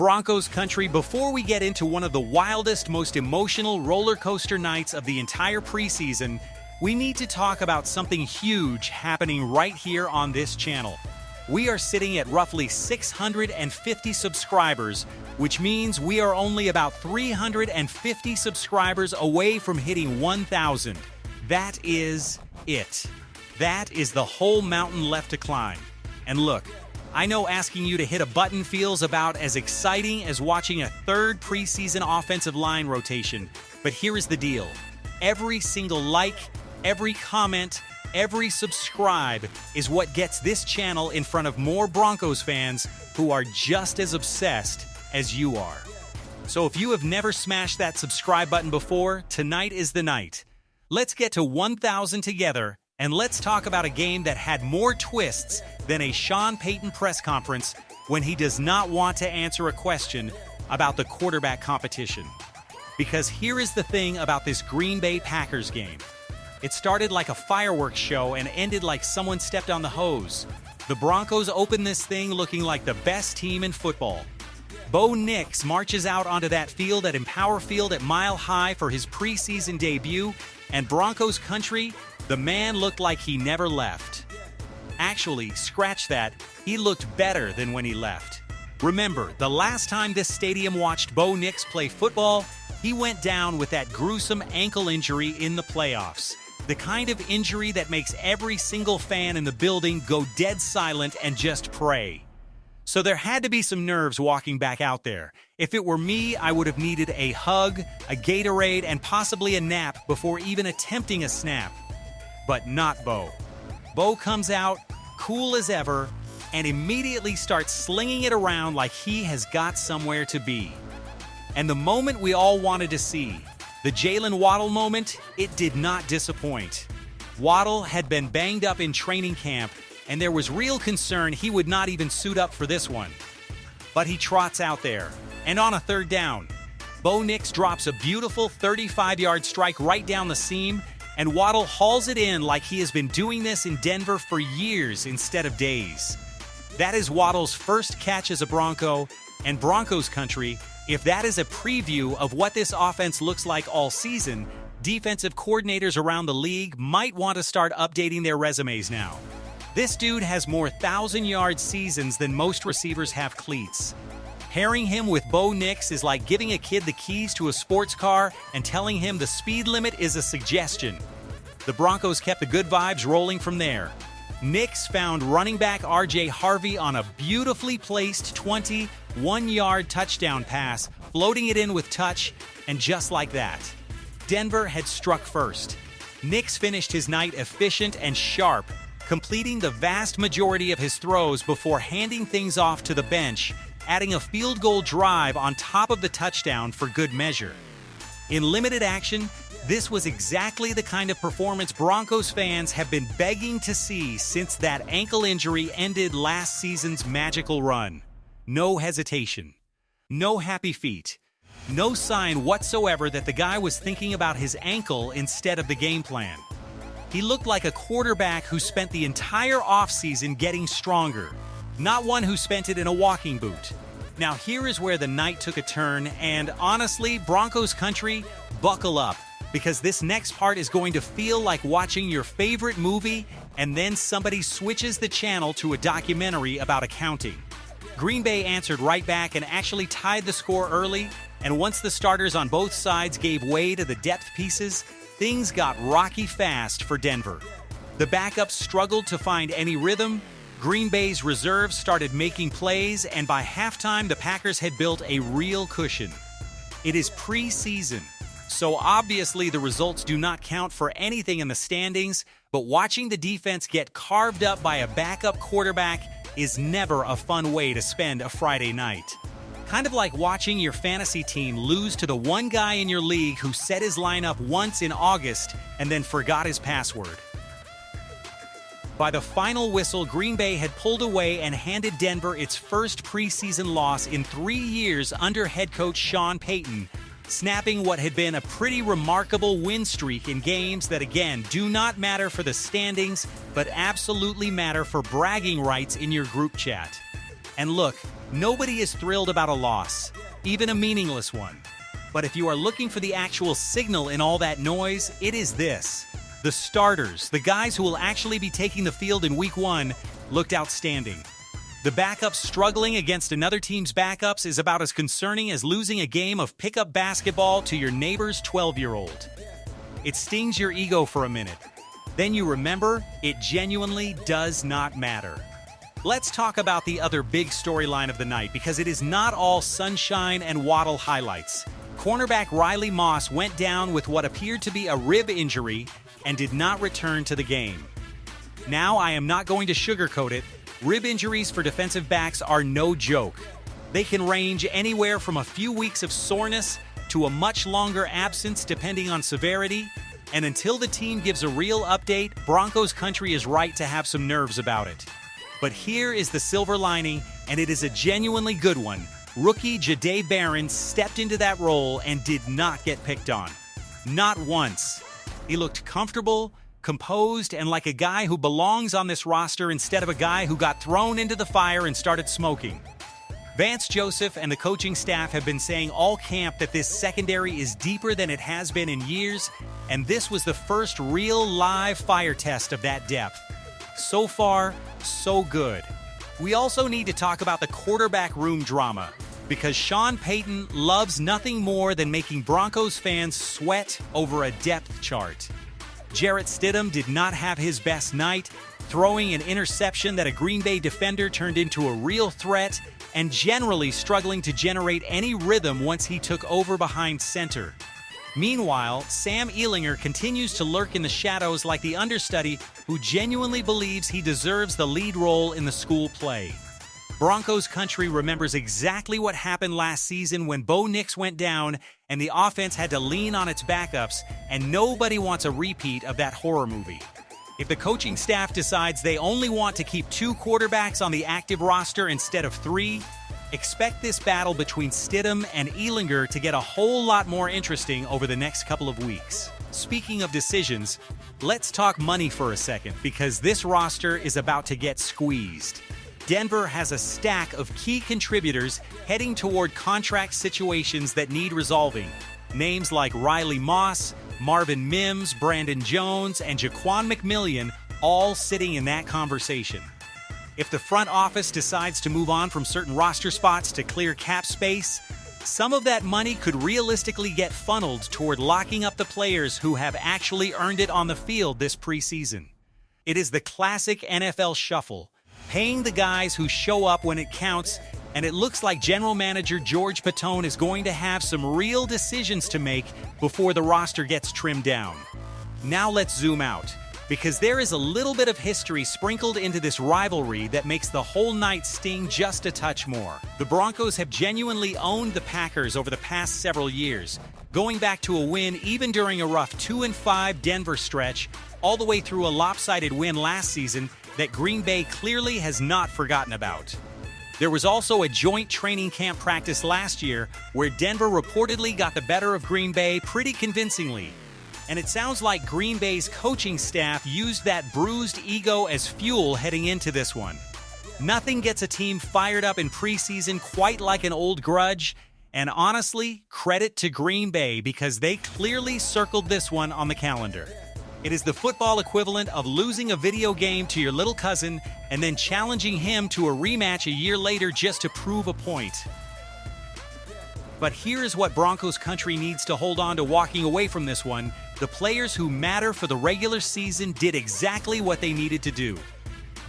Broncos Country, before we get into one of the wildest, most emotional roller coaster nights of the entire preseason, we need to talk about something huge happening right here on this channel. We are sitting at roughly 650 subscribers, which means we are only about 350 subscribers away from hitting 1,000. That is it. That is the whole mountain left to climb. And look, I know asking you to hit a button feels about as exciting as watching a third preseason offensive line rotation, but here is the deal. Every single like, every comment, every subscribe is what gets this channel in front of more Broncos fans who are just as obsessed as you are. So if you have never smashed that subscribe button before, tonight is the night. Let's get to 1,000 together, and let's talk about a game that had more twists than a Sean Payton press conference when he does not want to answer a question about the quarterback competition. Because here is the thing about this Green Bay Packers game. It started like a fireworks show and ended like someone stepped on the hose. The Broncos opened this thing looking like the best team in football. Bo Nix marches out onto that field at Empower Field at Mile High for his preseason debut, and Broncos Country, the man looked like he never left. Actually, scratch that, he looked better than when he left. Remember, the last time this stadium watched Bo Nix play football, he went down with that gruesome ankle injury in the playoffs. The kind of injury that makes every single fan in the building go dead silent and just pray. So there had to be some nerves walking back out there. If it were me, I would have needed a hug, a Gatorade, and possibly a nap before even attempting a snap. But not Bo. Bo comes out, cool as ever, and immediately starts slinging it around like he has got somewhere to be. And the moment we all wanted to see, the Jaylen Waddle moment, it did not disappoint. Waddle had been banged up in training camp, and there was real concern he would not even suit up for this one. But he trots out there, and on a third down, Bo Nix drops a beautiful 35-yard strike right down the seam, and Waddle hauls it in like he has been doing this in Denver for years instead of days. That is Waddle's first catch as a Bronco, and Broncos Country, if that is a preview of what this offense looks like all season, defensive coordinators around the league might want to start updating their resumes now. This dude has more 1,000-yard seasons than most receivers have cleats. Pairing him with Bo Nix is like giving a kid the keys to a sports car and telling him the speed limit is a suggestion. The Broncos kept the good vibes rolling from there. Nix found running back R.J. Harvey on a beautifully placed 21-yard touchdown pass, floating it in with touch, and just like that, Denver had struck first. Nix finished his night efficient and sharp, completing the vast majority of his throws before handing things off to the bench, adding a field goal drive on top of the touchdown for good measure. In limited action, this was exactly the kind of performance Broncos fans have been begging to see since that ankle injury ended last season's magical run. No hesitation. No happy feet. No sign whatsoever that the guy was thinking about his ankle instead of the game plan. He looked like a quarterback who spent the entire offseason getting stronger, not one who spent it in a walking boot. Now here is where the night took a turn, and honestly, Broncos Country, buckle up, because this next part is going to feel like watching your favorite movie and then somebody switches the channel to a documentary about accounting. Green Bay answered right back and actually tied the score early, and once the starters on both sides gave way to the depth pieces, things got rocky fast for Denver. The backups struggled to find any rhythm, Green Bay's reserves started making plays, and by halftime the Packers had built a real cushion. It is preseason, so obviously the results do not count for anything in the standings, but watching the defense get carved up by a backup quarterback is never a fun way to spend a Friday night. Kind of like watching your fantasy team lose to the one guy in your league who set his lineup once in August and then forgot his password. By the final whistle, Green Bay had pulled away and handed Denver its first preseason loss in 3 years under head coach Sean Payton, snapping what had been a pretty remarkable win streak in games that, again, do not matter for the standings, but absolutely matter for bragging rights in your group chat. And look, nobody is thrilled about a loss, even a meaningless one. But if you are looking for the actual signal in all that noise, it is this. The starters, the guys who will actually be taking the field in Week 1, looked outstanding. The backups struggling against another team's backups is about as concerning as losing a game of pickup basketball to your neighbor's 12-year-old. It stings your ego for a minute. Then you remember, it genuinely does not matter. Let's talk about the other big storyline of the night, because it is not all sunshine and Waddle highlights. Cornerback Riley Moss went down with what appeared to be a rib injury and did not return to the game. Now, I am not going to sugarcoat it. Rib injuries for defensive backs are no joke. They can range anywhere from a few weeks of soreness to a much longer absence depending on severity. And until the team gives a real update, Broncos Country is right to have some nerves about it. But here is the silver lining, and it is a genuinely good one. Rookie Jaylen Waddle stepped into that role and did not get picked on. Not once. He looked comfortable, composed, and like a guy who belongs on this roster instead of a guy who got thrown into the fire and started smoking. Vance Joseph and the coaching staff have been saying all camp that this secondary is deeper than it has been in years, and this was the first real live fire test of that depth. So far, so good. We also need to talk about the quarterback room drama, because Sean Payton loves nothing more than making Broncos fans sweat over a depth chart. Jarrett Stidham did not have his best night, throwing an interception that a Green Bay defender turned into a real threat, and generally struggling to generate any rhythm once he took over behind center. Meanwhile, Sam Ehlinger continues to lurk in the shadows like the understudy who genuinely believes he deserves the lead role in the school play. Broncos Country remembers exactly what happened last season when Bo Nix went down and the offense had to lean on its backups, and nobody wants a repeat of that horror movie. If the coaching staff decides they only want to keep 2 quarterbacks on the active roster instead of 3, expect this battle between Stidham and Ehlinger to get a whole lot more interesting over the next couple of weeks. Speaking of decisions, let's talk money for a second, because this roster is about to get squeezed. Denver has a stack of key contributors heading toward contract situations that need resolving. Names like Riley Moss, Marvin Mims, Brandon Jones, and Jaquan McMillian all sitting in that conversation. If the front office decides to move on from certain roster spots to clear cap space, some of that money could realistically get funneled toward locking up the players who have actually earned it on the field this preseason. It is the classic NFL shuffle, paying the guys who show up when it counts, and it looks like General Manager George Patone is going to have some real decisions to make before the roster gets trimmed down. Now let's zoom out, because there is a little bit of history sprinkled into this rivalry that makes the whole night sting just a touch more. The Broncos have genuinely owned the Packers over the past several years, going back to a win even during a rough 2-5 Denver stretch, all the way through a lopsided win last season that Green Bay clearly has not forgotten about. There was also a joint training camp practice last year where Denver reportedly got the better of Green Bay pretty convincingly. And it sounds like Green Bay's coaching staff used that bruised ego as fuel heading into this one. Nothing gets a team fired up in preseason quite like an old grudge, and honestly, credit to Green Bay because they clearly circled this one on the calendar. It is the football equivalent of losing a video game to your little cousin and then challenging him to a rematch a year later just to prove a point. But here is what Broncos Country needs to hold on to walking away from this one. The players who matter for the regular season did exactly what they needed to do.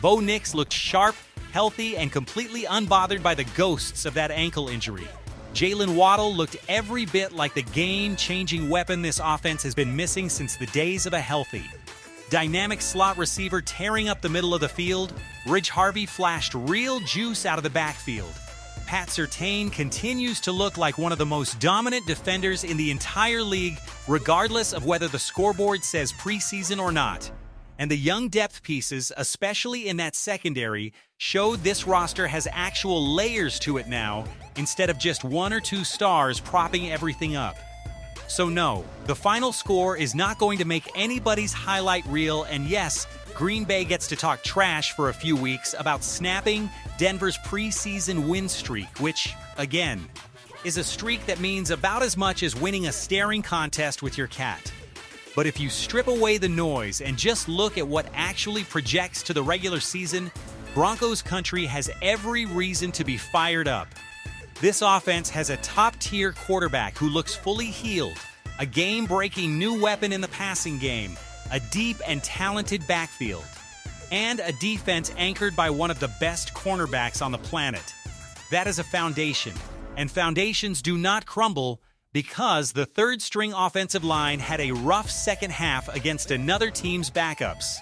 Bo Nix looked sharp, healthy, and completely unbothered by the ghosts of that ankle injury. Jaylen Waddle looked every bit like the game-changing weapon this offense has been missing since the days of a healthy. Dynamic slot receiver tearing up the middle of the field, Ridge Harvey flashed real juice out of the backfield. Pat Surtain continues to look like one of the most dominant defenders in the entire league, regardless of whether the scoreboard says preseason or not. And the young depth pieces, especially in that secondary, showed this roster has actual layers to it now, instead of just 1 or 2 stars propping everything up. So no, the final score is not going to make anybody's highlight reel, and yes, Green Bay gets to talk trash for a few weeks about snapping Denver's preseason win streak, which, again, is a streak that means about as much as winning a staring contest with your cat. But if you strip away the noise and just look at what actually projects to the regular season, Broncos Country has every reason to be fired up. This offense has a top-tier quarterback who looks fully healed, a game-breaking new weapon in the passing game, a deep and talented backfield, and a defense anchored by one of the best cornerbacks on the planet. That is a foundation, and foundations do not crumble because the third-string offensive line had a rough second half against another team's backups.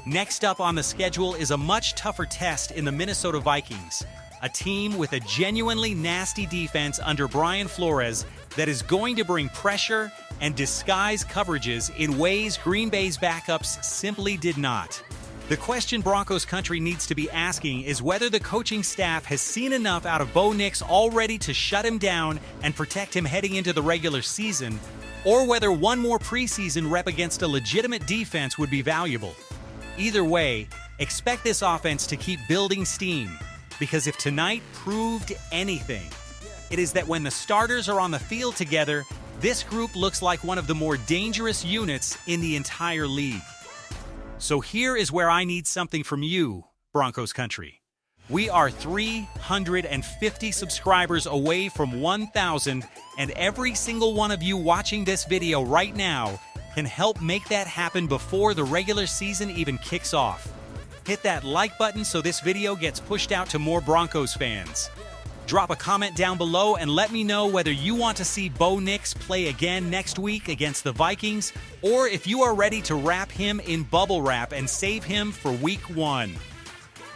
Next up on the schedule is a much tougher test in the Minnesota Vikings, a team with a genuinely nasty defense under Brian Flores that is going to bring pressure and disguise coverages in ways Green Bay's backups simply did not. The question Broncos Country needs to be asking is whether the coaching staff has seen enough out of Bo Nix already to shut him down and protect him heading into the regular season, or whether one more preseason rep against a legitimate defense would be valuable. Either way, expect this offense to keep building steam, because if tonight proved anything, it is that when the starters are on the field together, this group looks like one of the more dangerous units in the entire league. So here is where I need something from you, Broncos Country. We are 350 subscribers away from 1,000, and every single one of you watching this video right now can help make that happen before the regular season even kicks off. Hit that like button so this video gets pushed out to more Broncos fans. Drop a comment down below and let me know whether you want to see Bo Nix play again next week against the Vikings, or if you are ready to wrap him in bubble wrap and save him for Week 1.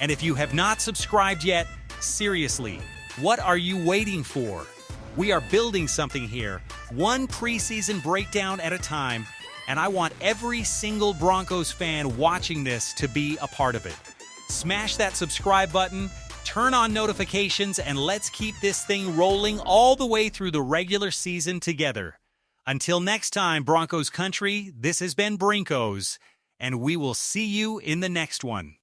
And if you have not subscribed yet, seriously, what are you waiting for? We are building something here, one preseason breakdown at a time, and I want every single Broncos fan watching this to be a part of it. Smash that subscribe button, turn on notifications, and let's keep this thing rolling all the way through the regular season together. Until next time, Broncos Country, this has been Brinkos, and we will see you in the next one.